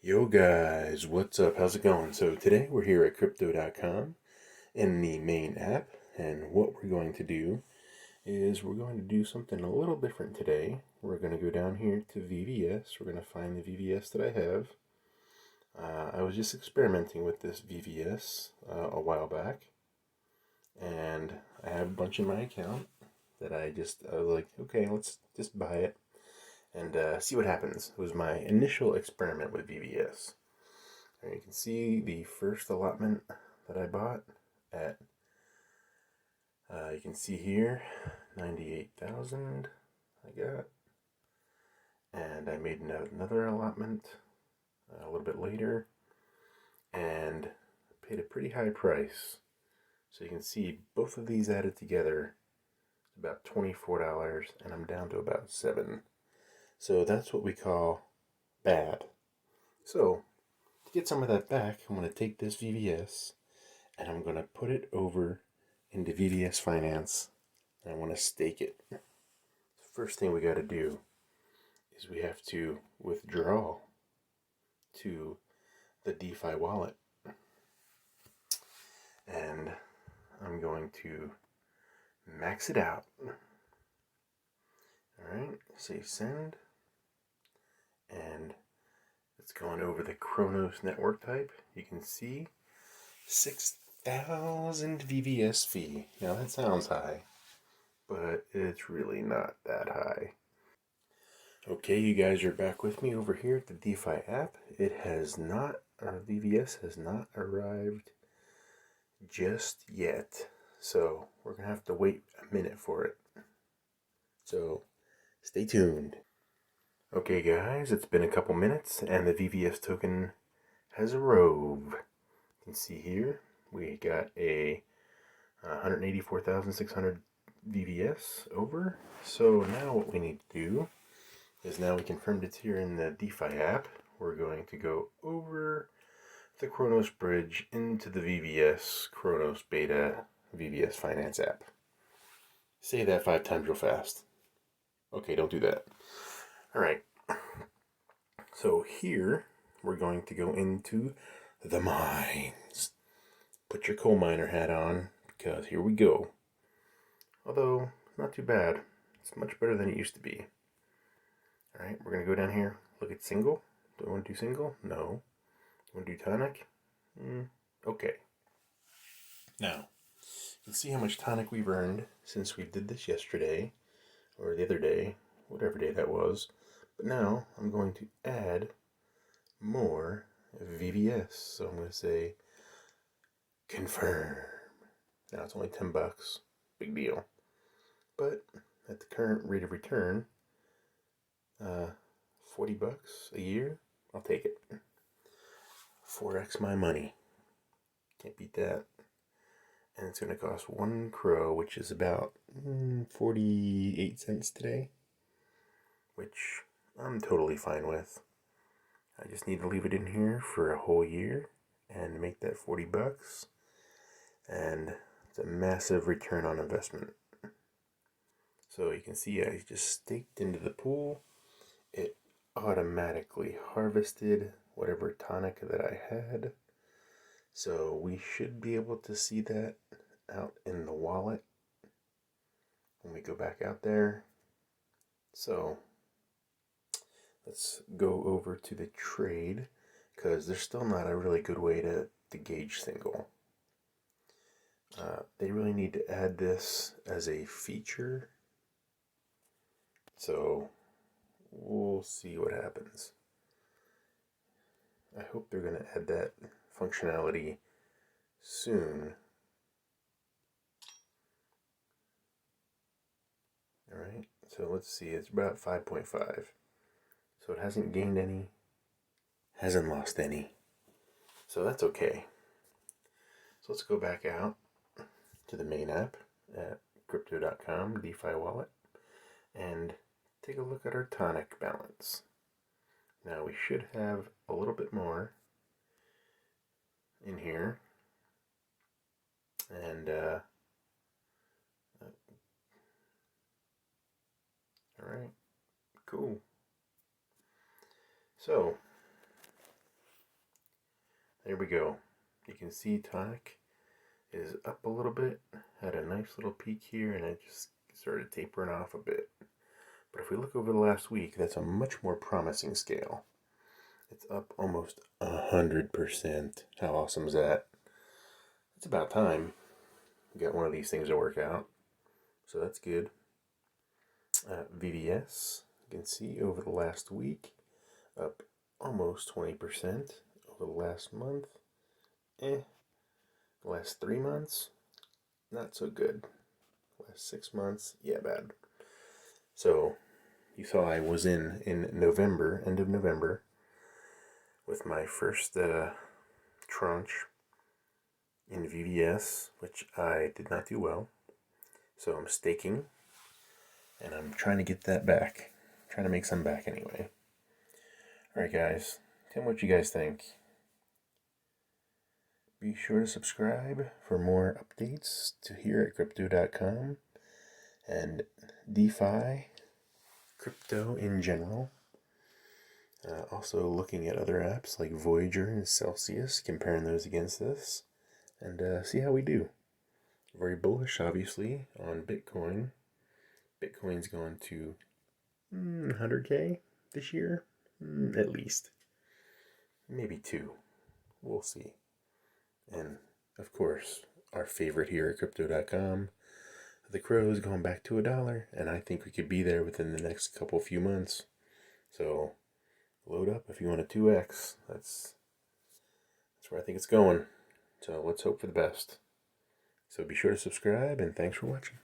Yo guys, what's up? How's it going? So today we're here at crypto.com in the main app, and what we're going to do is we're going to do something a little different today. We're going to go down here to VVS. We're going to find the VVS that I have. I was just experimenting with this VVS a while back, and I have a bunch in my account that I was like, okay, let's just buy it and see what happens. It was my initial experiment with VVS. You can see the first allotment that I bought at, you can see here, 98,000 I got. And I made another allotment a little bit later and paid a pretty high price. So you can see both of these added together, about $24, and I'm down to about 7. So that's what we call bad. So to get some of that back, I'm going to take this VVS and I'm going to put it over into VVS Finance, and I want to stake it. The first thing we got to do is we have to withdraw to the DeFi wallet, and I'm going to max it out. Alright, say send, and it's going over the Chronos network type. You can see 6,000 VVS fee. Now that sounds high, but it's really not that high. Okay, you guys are back with me over here at the DeFi app. Our VVS has not arrived just yet. So we're going to have to wait a minute for it. So stay tuned. Okay guys, it's been a couple minutes and the VVS token has arrived. You can see here we got a 184,600 VVS over. So now what we need to do is, now we confirmed it's here in the DeFi app, we're going to go over the Chronos bridge into the VVS Chronos Beta VVS Finance app. Say that 5 times real fast. Okay, don't do that. Alright. So here, we're going to go into the mines. Put your coal miner hat on, because here we go. Although, not too bad. It's much better than it used to be. Alright, we're going to go down here, look at single. Do I want to do single? No. Do I want to do tonic? Okay. Now, you can see how much tonic we've earned since we did this yesterday, or the other day, whatever day that was. But now, I'm going to add more VVS. So I'm going to say, confirm. Now it's only $10. Big deal. But at the current rate of return, $40 a year, I'll take it. 4x my money. Can't beat that. And it's going to cost 1 crow, which is about 48 cents today, which I'm totally fine with. I just need to leave it in here for a whole year and make that $40, and it's a massive return on investment. So you can see I just staked into the pool. It automatically harvested whatever tonic that I had. So we should be able to see that out in the wallet when we go back out there. So let's go over to the trade, because there's still not a really good way to gauge single. They really need to add this as a feature. So we'll see what happens. I hope they're going to add that functionality soon. Alright, so let's see, it's about 5.5. So it hasn't gained any, hasn't lost any. So that's okay. So let's go back out to the main app at crypto.com, DeFi wallet, and take a look at our tonic balance. Now we should have a little bit more in here, and alright, cool. So here we go. You can see tonic is up a little bit, had a nice little peak here, and it just started tapering off a bit. But if we look over the last week, that's a much more promising scale. It's up almost 100%. How awesome is that? It's about time we got one of these things to work out. So that's good. VVS, you can see over the last week, up almost 20%. Over the last month, the last 3 months, not so good. Last 6 months, yeah, bad. So you saw I was in November, end of November, with my first tranche in VVS, which I did not do well. So I'm staking, and I'm trying to get that back. Trying to make some back anyway. Alright guys, tell me what you guys think. Be sure to subscribe for more updates to here at crypto.com and DeFi, crypto in general. Also looking at other apps like Voyager and Celsius, comparing those against this, and see how we do. Very bullish, obviously, on Bitcoin. Bitcoin's going to 100K this year, at least. Maybe 2. We'll see. And, of course, our favorite here at Crypto.com, the crow's going back to $1, and I think we could be there within the next few months. So, load up if you want a 2x. That's where I think it's going. So, let's hope for the best. So, be sure to subscribe, and thanks for watching.